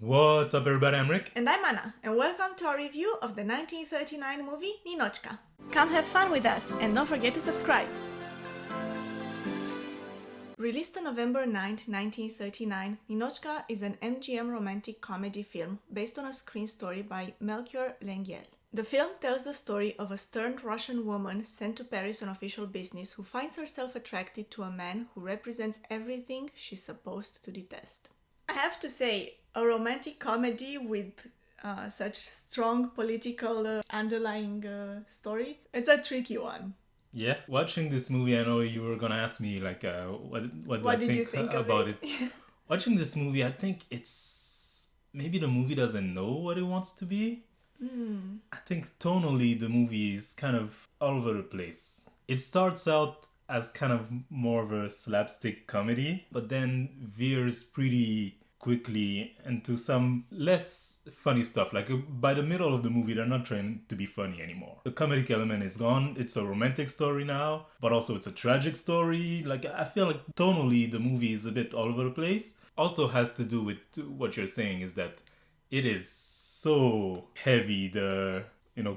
What's up, everybody? I'm Rick. And I'm Anna, and welcome to our review of the 1939 movie Ninotchka. Come have fun with us, and don't forget to subscribe. Released on November 9, 1939, Ninotchka is an MGM romantic comedy film based on a screen story by Melchior Lengyel. The film tells the story of a stern Russian woman sent to Paris on official business who finds herself attracted to a man who represents everything she's supposed to detest. I have to say, a romantic comedy with such strong political underlying story, it's a tricky one. Yeah, watching this movie, I know you were gonna ask me what do I Did you think think about of it. Watching this movie, I think it's maybe the movie doesn't know what it wants to be. I think tonally the movie is kind of all over the place. It starts out as kind of more of a slapstick comedy, but then veers pretty quickly into some less funny stuff. Like by the middle of the movie, they're not trying to be funny anymore. The comedic element is gone. It's a romantic story now, but also it's a tragic story. Like I feel like tonally the movie is a bit all over the place. Also has to do with what you're saying is that it is so heavy, the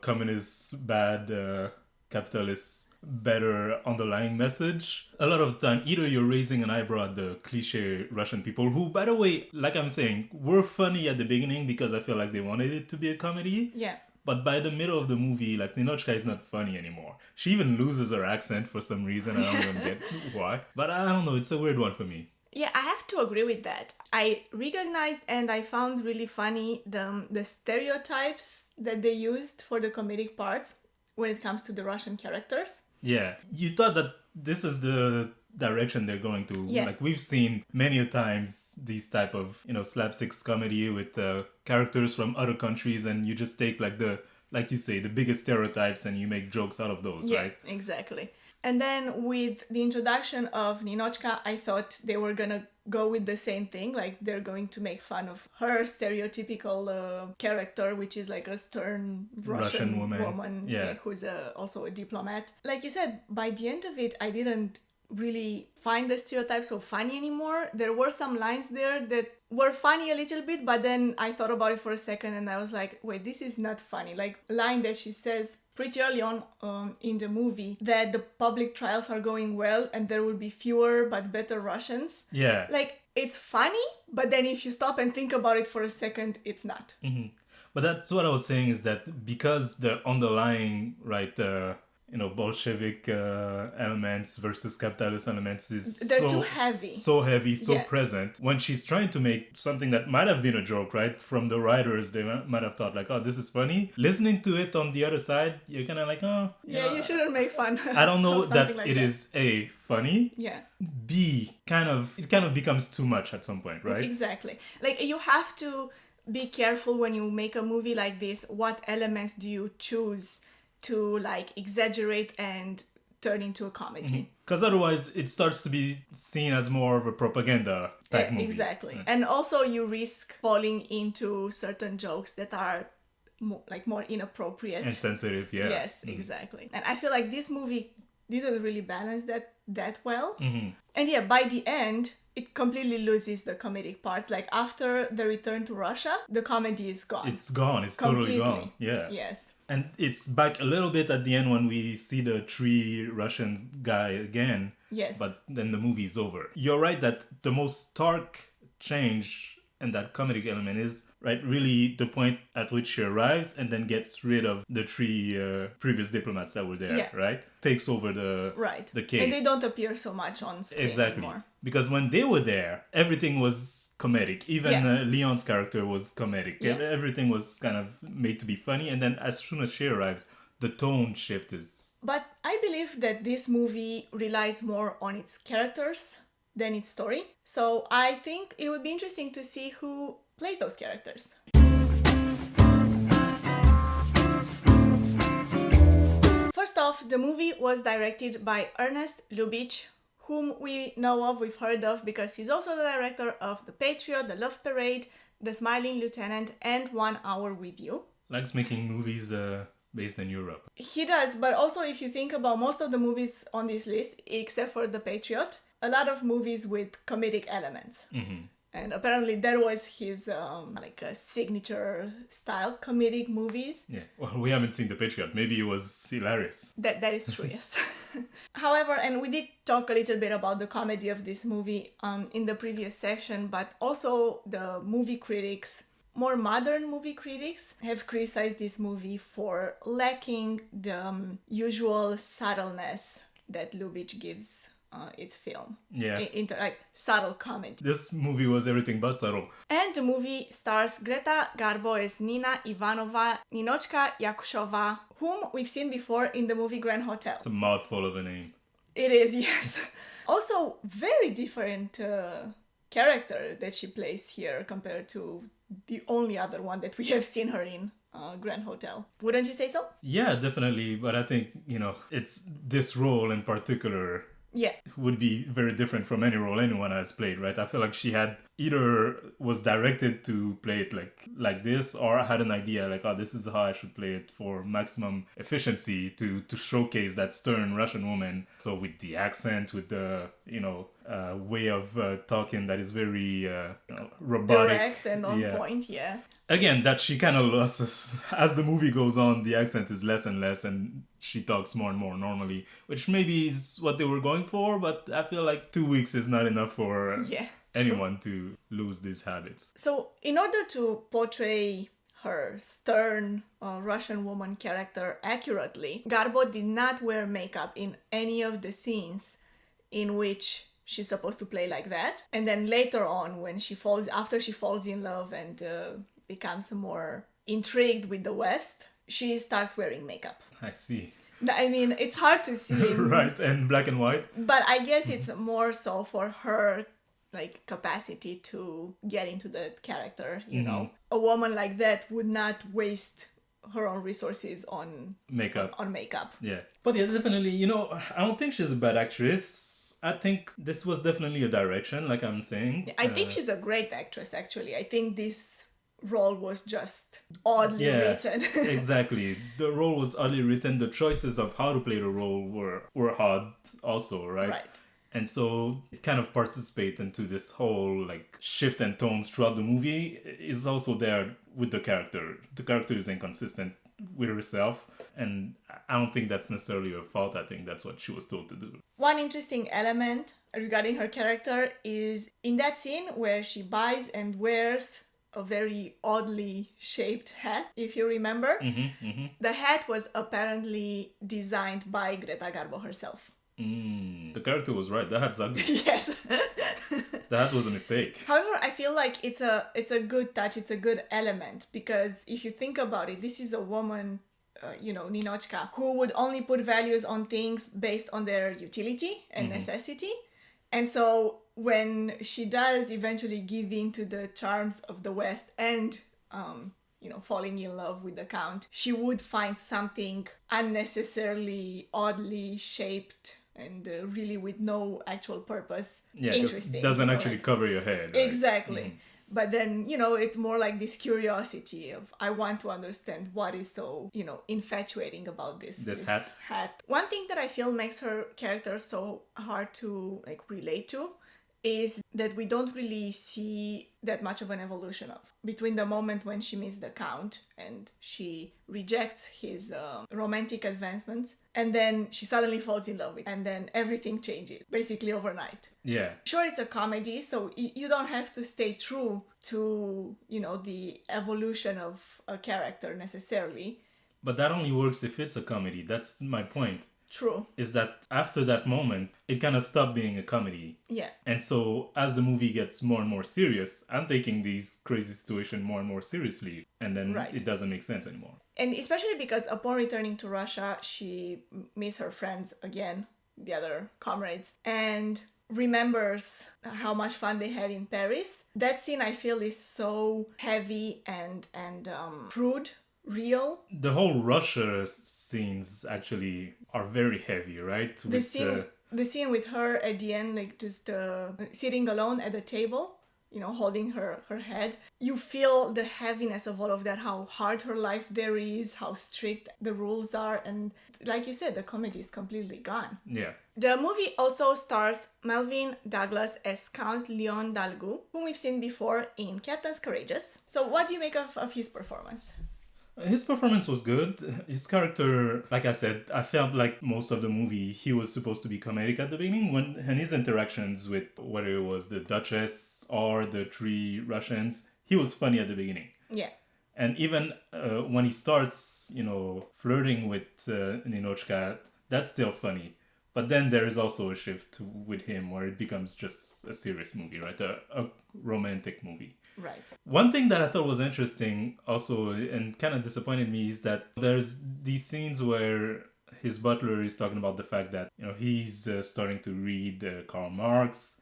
communist bad, capitalist better underlying message. A lot of the time, either you're raising an eyebrow at the cliche Russian people, who, by the way, like I'm saying, were funny at the beginning because I feel like they wanted it to be a comedy. Yeah. But by the middle of the movie, like, Ninotchka is not funny anymore. She even loses her accent for some reason. I don't even get why. But I don't know, it's a weird one for me. Yeah, I have to agree with that. I recognized and I found really funny the stereotypes that they used for the comedic parts when it comes to the Russian characters. Yeah, you thought that this is the direction they're going to. Yeah. Like we've seen many a times these type of slapsticks comedy with characters from other countries, and you just take like you say the biggest stereotypes and you make jokes out of those, Yeah, right? exactly. And then with the introduction of Ninotchka, I thought they were gonna go with the same thing, like they're going to make fun of her stereotypical character, which is like a stern Russian woman Yeah. who's also a diplomat. Like you said, by the end of it, I didn't really find the stereotypes so funny anymore. There were some lines there that were funny a little bit, but then I thought about it for a second and I was like, wait, this is not funny. Like line that she says pretty early on in the movie that the public trials are going well and there will be fewer but better Russians. Yeah. Like it's funny, but then if you stop and think about it for a second, it's not. Mm-hmm. But that's what I was saying is that because the underlying Bolshevik elements versus capitalist elements is They're too heavy. So heavy, so Yeah. present. When she's trying to make something that might have been a joke, right? From the writers, they might have thought like, oh, this is funny. Listening to it on the other side, you're kind of like, oh. Yeah, you shouldn't make fun. I don't know of that something like it is A, funny. Yeah. B, it kind of becomes too much at some point, right? Exactly. Like you have to be careful when you make a movie like this. What elements do you choose to like exaggerate and turn into a comedy? Because otherwise it starts to be seen as more of a propaganda type movie. Exactly. And also you risk falling into certain jokes that are more inappropriate. And sensitive, yeah. Yes, exactly. And I feel like this movie didn't really balance that well. And yeah, by the end, it completely loses the comedic part. Like after the return to Russia, the comedy is gone. It's gone. It's Completely. totally gone. Yeah. Yes. And it's back a little bit at the end when we see the three Russian guy again. Yes. But then the movie's over. You're right that the most stark change and that comedic element is really the point at which she arrives and then gets rid of the three previous diplomats that were there, right? Takes over the case. And they don't appear so much on screen anymore. Because when they were there, everything was comedic. Even Leon's character was comedic. Yeah. Everything was kind of made to be funny. And then as soon as she arrives, the tone shift is... But I believe that this movie relies more on its characters than its story. So I think it would be interesting to see who plays those characters. First off, the movie was directed by Ernest Lubitsch, whom we know of, we've heard of, because he's also the director of The Patriot, The Love Parade, The Smiling Lieutenant, and 1 Hour With You. Likes making movies based in Europe. He does, but also if you think about most of the movies on this list, except for The Patriot, a lot of movies with comedic elements. And apparently that was his like a signature style comedic movies. Yeah, well, we haven't seen the pitch yet. Maybe it was hilarious. That is true, yes. However, and we did talk a little bit about the comedy of this movie in the previous section, but also the movie critics, more modern movie critics, have criticized this movie for lacking the usual subtleness that Lubitsch gives its film. Yeah. Into like subtle comedy. This movie was everything but subtle. And the movie stars Greta Garbo as Nina Ivanova, Ninotchka Yakushova, whom we've seen before in the movie Grand Hotel. It's a mouthful of a name. It is, yes. Also, very different character that she plays here compared to the only other one that we have seen her in, Grand Hotel. Wouldn't you say so? Yeah, definitely. But I think, it's this role in particular would be very different from any role anyone has played, right? I feel like she had either was directed to play it like this, or had an idea like, oh, this is how I should play it for maximum efficiency to showcase that stern Russian woman. So with the accent, with the way of talking that is very robotic, direct and on point, Again, that she kind of loses as the movie goes on. The accent is less and less, and she talks more and more normally, which maybe is what they were going for. But I feel like 2 weeks is not enough for anyone to lose these habits. So, in order to portray her stern Russian woman character accurately, Garbo did not wear makeup in any of the scenes in which she's supposed to play like that. And then later on, after she falls in love and becomes more intrigued with the West, she starts wearing makeup. I see. I mean, it's hard to see. Right, and black and white. But I guess it's more so for her capacity to get into the character, you know. A woman like that would not waste her own resources on makeup. Yeah. But yeah, definitely, I don't think she's a bad actress. I think this was definitely a direction, like I'm saying. I think she's a great actress, actually. I think this role was just oddly written. Exactly. The role was oddly written. The choices of how to play the role were hard also, right? Right. And so it kind of participates into this whole shift and tones throughout the movie is also there with the character. The character is inconsistent with herself, and I don't think that's necessarily her fault. I think that's what she was told to do. One interesting element regarding her character is in that scene where she buys and wears a very oddly shaped hat, if you remember. The hat was apparently designed by Greta Garbo herself. The character was right. The hat's ugly. Yes. The hat was a mistake. However, I feel like it's a good touch. It's a good element because if you think about it, this is a woman, Ninotchka, who would only put values on things based on their utility and necessity. And so when she does eventually give in to the charms of the West and, falling in love with the Count, she would find something unnecessarily oddly shaped and really with no actual purpose interesting. It doesn't actually cover your head. Right? Exactly. But then, it's more like this curiosity of, I want to understand what is so, infatuating about this hat. One thing that I feel makes her character so hard to relate to is that we don't really see that much of an evolution of between the moment when she meets the Count and she rejects his romantic advancements, and then she suddenly falls in love with him, and then everything changes basically overnight. Yeah. Sure, it's a comedy, so you don't have to stay true to, the evolution of a character necessarily. But that only works if it's a comedy. That's my point. True. Is that after that moment, it kind of stopped being a comedy. Yeah. And so as the movie gets more and more serious, I'm taking these crazy situations more and more seriously. And then it doesn't make sense anymore. And especially because upon returning to Russia, she meets her friends again, the other comrades, and remembers how much fun they had in Paris. That scene, I feel, is so heavy and crude. Real. The whole Russia scenes actually are very heavy, right? The scene with her at the end, just sitting alone at the table, holding her head. You feel the heaviness of all of that, how hard her life there is, how strict the rules are, and like you said, the comedy is completely gone. Yeah. The movie also stars Melvyn Douglas as Count Leon Dalgu, whom we've seen before in Captain's Courageous. So what do you make of his performance? His performance was good. His character, like I said, I felt like most of the movie he was supposed to be comedic at the beginning, and his interactions with whether it was the Duchess or the three Russians, he was funny at the beginning. Yeah. And even when he starts, flirting with Ninotchka, that's still funny. But then there is also a shift with him where it becomes just a serious movie, right? A romantic movie. Right. One thing that I thought was interesting also and kind of disappointed me is that there's these scenes where his butler is talking about the fact that, he's starting to read Karl Marx.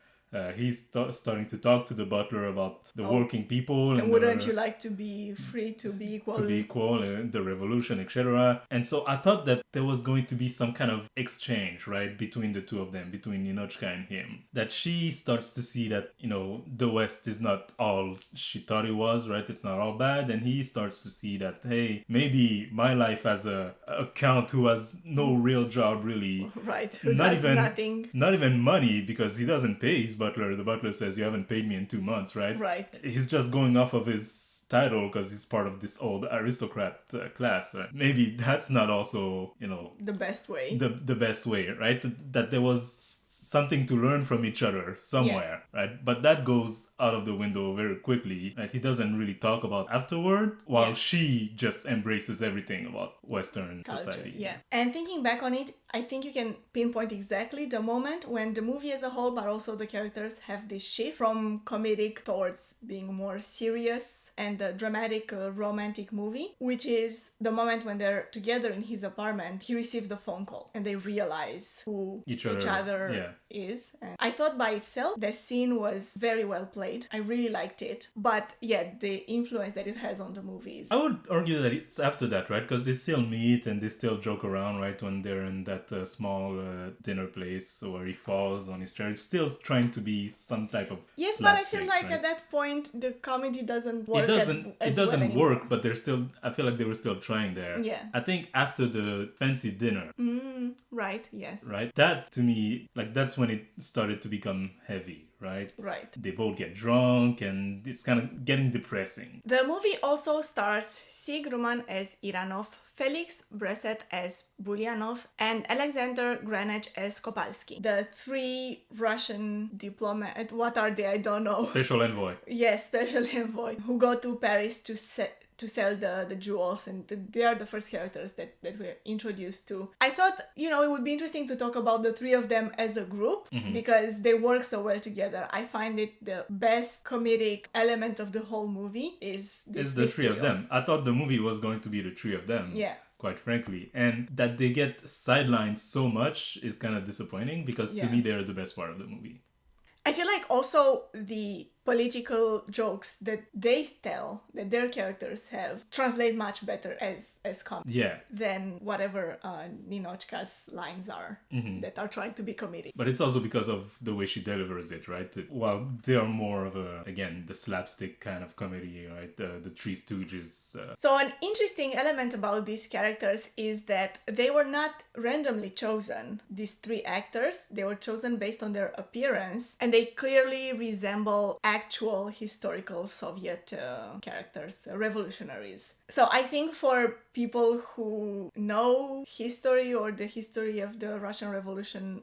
He's starting to talk to the butler about the working people. And wouldn't you like to be free, to be equal? To be equal, the revolution, etc. And so I thought that there was going to be some kind of exchange, right, between the two of them, between Ninotchka and him. That she starts to see that, the West is not all she thought it was, right? It's not all bad. And he starts to see that, hey, maybe my life as a count who has no real job, really. Right, who does nothing. Not even money, because he doesn't pay his butler. The butler says, you haven't paid me in 2 months, right? Right. He's just going off of his title because he's part of this old aristocrat class, right? Maybe that's not also, the best way. The best way, right? That there was something to learn from each other somewhere, right? But that goes out of the window very quickly, right? He doesn't really talk about afterward, while she just embraces everything about Western society. Yeah. And thinking back on it, I think you can pinpoint exactly the moment when the movie as a whole, but also the characters, have this shift from comedic towards being more serious and a dramatic romantic movie, which is the moment when they're together in his apartment. He receives the phone call and they realize who each other is. And I thought by itself the scene was very well played. I really liked it, but yet the influence that it has on the movies. I would argue that it's after that, right? Because they still meet and they still joke around, right? When they're in that small dinner place where he falls on his chair. It's still trying to be some type of yes, but I feel like at that point the comedy doesn't work. It doesn't work, but they're still. I feel like they were still trying there. Yeah. I think after the fancy dinner. Right. Yes. Right. That to me, like that's when it started to become heavy. Right? Right. They both get drunk and it's kind of getting depressing. The movie also stars Sig Ruman as Iranov, Felix Breset as Bulyanov, and Alexander Granach as Kopalsky. The three Russian diplomats, what are they? I don't know. Special envoy. Yes, special envoy, who go to Paris to sell the jewels, and they are the first characters that we're introduced to. I thought, it would be interesting to talk about the three of them as a group because they work so well together. I find it the best comedic element of the whole movie is the three of them. I thought the movie was going to be the three of them. Yeah. Quite frankly. And that they get sidelined so much is kind of disappointing because to me they're the best part of the movie. I feel like also the political jokes that they tell, that their characters have, translate much better as comedy than whatever Ninotchka's lines are that are trying to be comedic. But it's also because of the way she delivers it, right? While they are more of the slapstick kind of comedy, right? The Three Stooges. So an interesting element about these characters is that they were not randomly chosen, these three actors. They were chosen based on their appearance, and they clearly resemble actual historical Soviet characters, revolutionaries. So I think for people who know history or the history of the Russian Revolution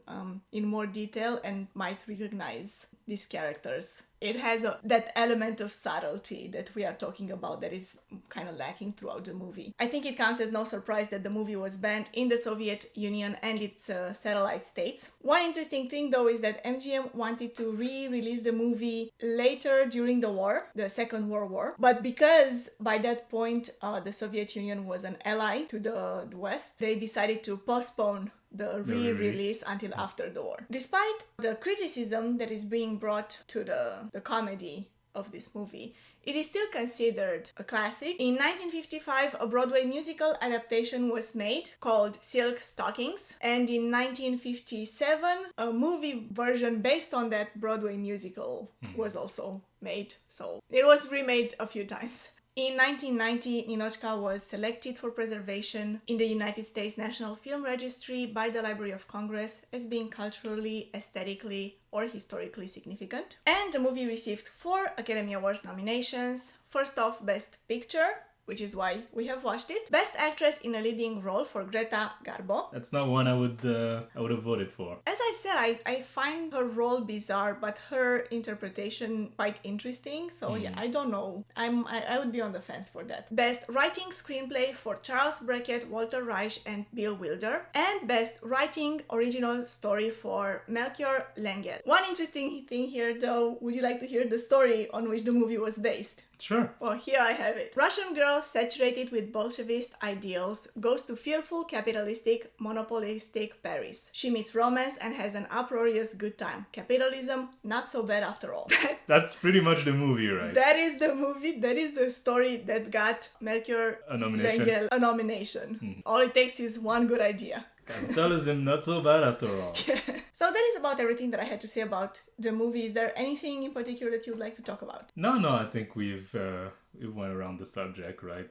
in more detail and might recognize these characters, it has that element of subtlety that we are talking about that is kind of lacking throughout the movie. I think it comes as no surprise that the movie was banned in the Soviet Union and its satellite states. One interesting thing though is that MGM wanted to re-release the movie later during the war, the Second World War, but because by that point the Soviet Union was an ally to the West, they decided to postpone the re-release until after the war. Despite the criticism that is being brought to the comedy of this movie, it is still considered a classic. In 1955, a Broadway musical adaptation was made called Silk Stockings, and in 1957, a movie version based on that Broadway musical was also made. So it was remade a few times. In 1990, Ninotchka was selected for preservation in the United States National Film Registry by the Library of Congress as being culturally, aesthetically, or historically significant. And the movie received 4 Academy Awards nominations. First off, Best Picture, which is why we have watched it. Best Actress in a Leading Role for Greta Garbo. That's not one I would have voted for. As I said, I find her role bizarre, but her interpretation quite interesting. So yeah, I don't know. I would be on the fence for that. Best Writing Screenplay for Charles Brackett, Walter Reich, and Bill Wilder. And Best Writing Original Story for Melchior Lengel. One interesting thing here though, would you like to hear the story on which the movie was based? Sure. Well, here I have it. Russian girl saturated with Bolshevist ideals goes to fearful capitalistic, monopolistic Paris. She meets romance and has an uproarious good time. Capitalism, not so bad after all. That's pretty much the movie, right? That is the movie, that is the story that got Melchior A nomination. Lengel a nomination. All it takes is one good idea. Capitalism, not so bad after all. So that is about everything that I had to say about the movie. Is there anything in particular that you would like to talk about? No, I think we've went around the subject, right?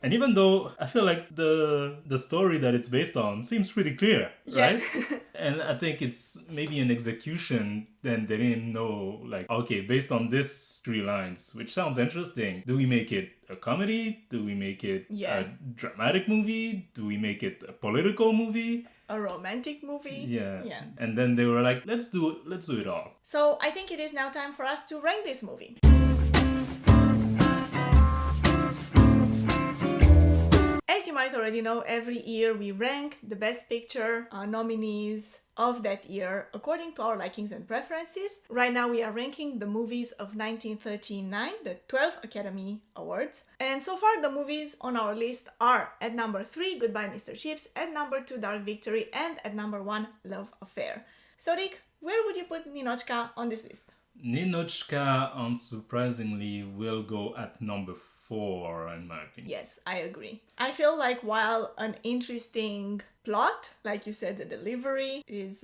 And even though I feel like the story that it's based on seems pretty clear, right? And I think it's maybe an execution, then they didn't know, like, okay, based on this 3 lines, which sounds interesting, do we make it a comedy? Do we make it a dramatic movie? Do we make it a political movie? A romantic movie? Yeah. And then they were like, let's do it all. So I think it is now time for us to rank this movie. As you might already know, every year we rank the Best Picture nominees of that year according to our likings and preferences. Right now we are ranking the movies of 1939, the 12 Academy Awards. And so far the movies on our list are at number 3, Goodbye Mr. Chips, at number 2, Dark Victory, and at number 1, Love Affair. So Rick, where would you put Ninotchka on this list? Ninotchka, unsurprisingly, will go at number 4 in my opinion. Yes, I agree. I feel like while an interesting plot, like you said, the delivery is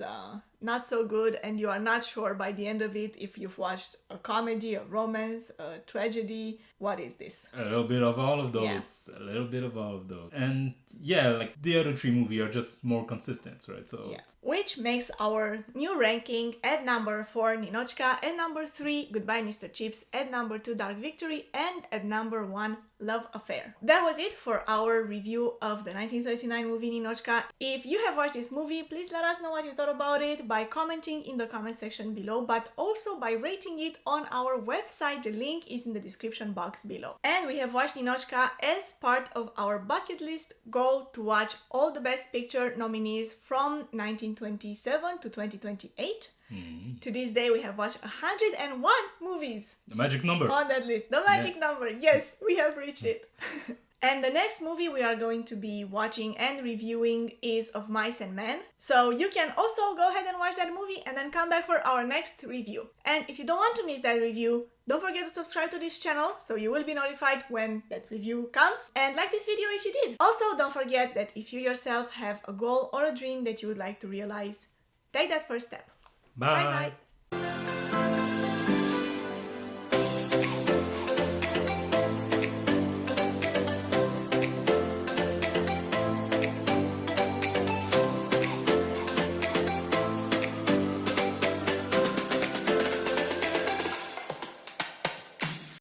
not so good and you are not sure by the end of it if you've watched a comedy, a romance, a tragedy, what is this? A little bit of all of those. A little bit of all of those. And yeah, like the other 3 movies are just more consistent, right? So which makes our new ranking at number 4, Ninotchka, at number 3, Goodbye Mr. Chips, at number 2, Dark Victory, and at number 1, Love Affair. That was it for our review of the 1939 movie Ninotchka. If you have watched this movie, please let us know what you thought about it by commenting in the comment section below, but also by rating it on our website. The link is in the description box below. And we have watched Ninotchka as part of our bucket list goal to watch all the Best Picture nominees from 1927 to 2028. To this day, we have watched 101 movies. The magic number. On that list. The magic number. Yes, we have reached it. And the next movie we are going to be watching and reviewing is Of Mice and Men. So you can also go ahead and watch that movie and then come back for our next review. And if you don't want to miss that review, don't forget to subscribe to this channel so you will be notified when that review comes. And like this video if you did. Also, don't forget that if you yourself have a goal or a dream that you would like to realize, take that first step. Bye. Bye.